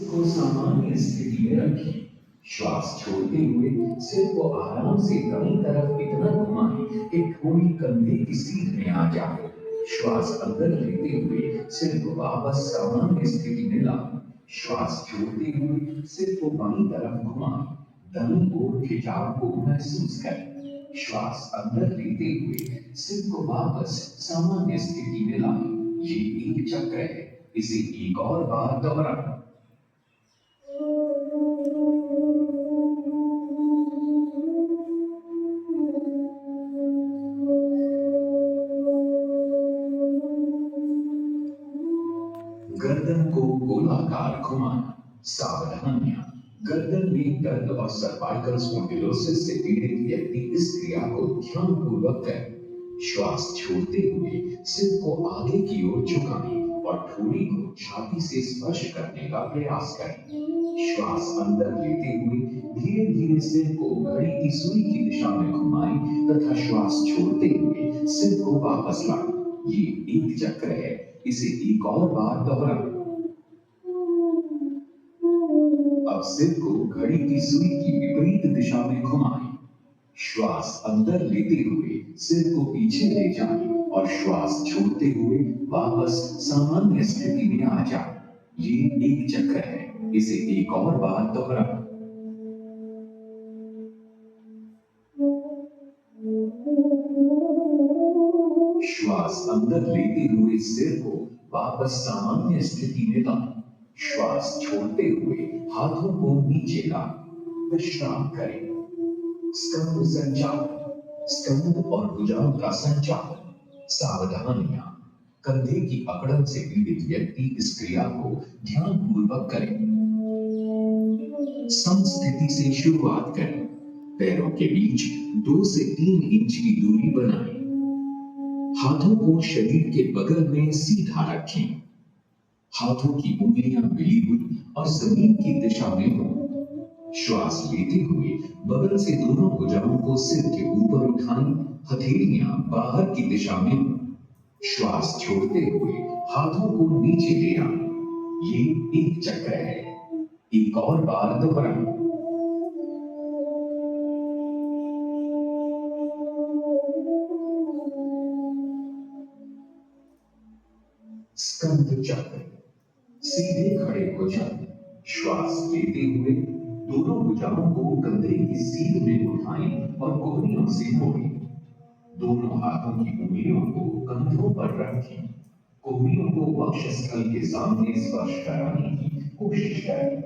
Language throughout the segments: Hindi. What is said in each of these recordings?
को सामान्य स्थिति में रखें। श्वास छोड़ते हुए सिर को आराम से दाईं तरफ इतना घुमाएं कि थोड़ी कंधे की सीध में आ जाए। श्वास अंदर लेते हुए सिर को वापस सामान्य स्थिति में लाएं। श्वास छोड़ते हुए सिर को बाईं तरफ घुमाएं। दाईं ओर खिंचाव को महसूस करें। श्वास अंदर लेते हुए सिर को वापस सामान्य स्थिति में लाएं। ये एक चक्र है। इसे एक और बार दोहराएं। गर्दन को गोलाकार घुमाना। सावधानियां। गर्दन में दर्द और सर्वाइकल स्पॉन्डिलोसिस से पीड़ित व्यक्ति इस क्रिया को ध्यानपूर्वक करें। श्वास छोड़ते हुए सिर को आगे की ओर झुकाएं और ठोड़ी को छाती से स्पर्श करने का प्रयास करें। श्वास अंदर लेते हुए धीरे धीरे सिर को घड़ी की सुई की दिशा में घुमाएं तथा श्वास छोड़ते हुए सिर को वापस लाएं। ये एक चक्र है। इसे एक और बार दोहराएं। अब सिर को घड़ी की सुई की विपरीत दिशा में घुमाएं। श्वास अंदर लेते हुए सिर को पीछे ले जाएं और श्वास छोड़ते हुए वापस सामान्य स्थिति में आ जाएं। ये एक चक्र है। इसे एक और बार दोहराएं। श्वास अंदर लेते हुए सिर को वापस सामान्य स्थिति में लाएं। श्वास छोड़ते हुए हाथों को नीचे लाएं। विश्राम करें। स्कंद संचालन। स्कंद और भुजाओं का संचालन। सावधानियां। कंधे की अकड़न से पीड़ित व्यक्ति इस क्रिया को ध्यानपूर्वक करें। समस्थिति से शुरुआत करें। पैरों के बीच 2 से 3 इंच की दूरी बनाएं। हाथों को शरीर के बगल में सीधा रखें। हाथों की उंगलियां मिली हुई और जमीन की दिशा में हो। श्वास लेते हुए बगल से दोनों भुजाओं को सिर के ऊपर उठाएं। हथेलियां बाहर की दिशा में हो। श्वास छोड़ते हुए हाथों को नीचे ले आएं। ये एक चक्र है। एक और बार दोहराएं। स्कंद चक्र। सीधे खड़े हो जाएं। श्वास लेते हुए दोनों भुजाओं को कंधे की सीध में उठाएं और कोहनियों से मोड़ें। दोनों हाथों की उंगलियों को कंधों पर रखें। कोहनियों को वक्षस्थल के सामने स्पर्श कराने की कोशिश करें।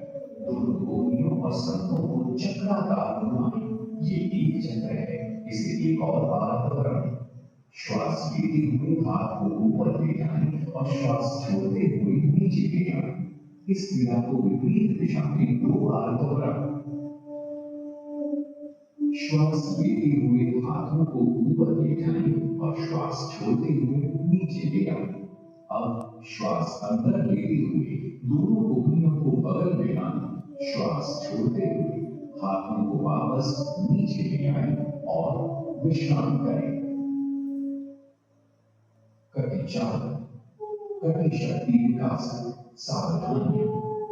दोनों कोहनियों और संतों को चक्राकार घुमाएं। ये एक चक्र है। इसे एक और बार दोहराएं। श्वास लेते हुए हाथ को ऊपर ले जाएं और श्वास छोड़ते हुए नीचे ले आएं। इस क्रिया को विपरीत दिशा में 2 बार दोहराएं। श्वास लेते हुए हाथों को ऊपर ले जाएं और श्वास छोड़ते हुए नीचे ले आएं। अब श्वास अंदर लेते हुए दोनों कोहनियों को बगल में लाएं। श्वास छोड़ते हुए हाथों को वापस नीचे ले आएं और विश्राम करें। कटी चालन। कटी शक्ति विकास। सावधानी।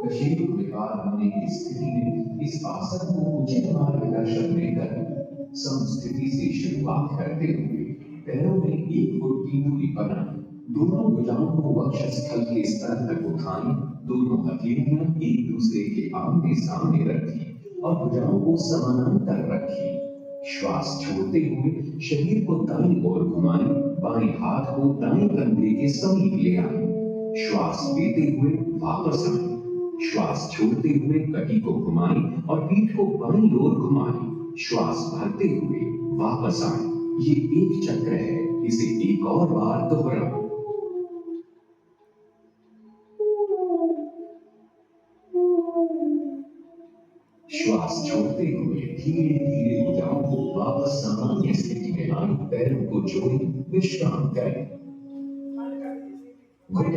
कशेरुक विकार होने की स्थिति में इस आसन को उचित मार्गदर्शन देकर समस्थिति से शुरुआत करते हुए पैरों में 1 फुट की दूरी बनाएं। दोनों भुजाओं को वक्षस्थल के स्तर तक उठाएं। दोनों हथेलियां एक दूसरे के आमने सामने रखें और भुजाओं को समानांतर रखें। श्वास छोड़ते हुए शरीर को दाईं ओर घुमाएं। बाएं हाथ को दाएं कंधे के समीप ले आएं। श्वास लेते हुए वापस आएं। श्वास छोड़ते हुए कटी को घुमाएं और पीठ को बाईं ओर घुमाएं। श्वास भरते हुए वापस आएं। ये एक चक्र है। इसे एक और बार दोहराएं। श्वास छोड़ते हुए धीरे धीरे भुजाओं को वापस सामान्य स्थिति में लाएं। पैरों को जोड़ें। विश्राम करें।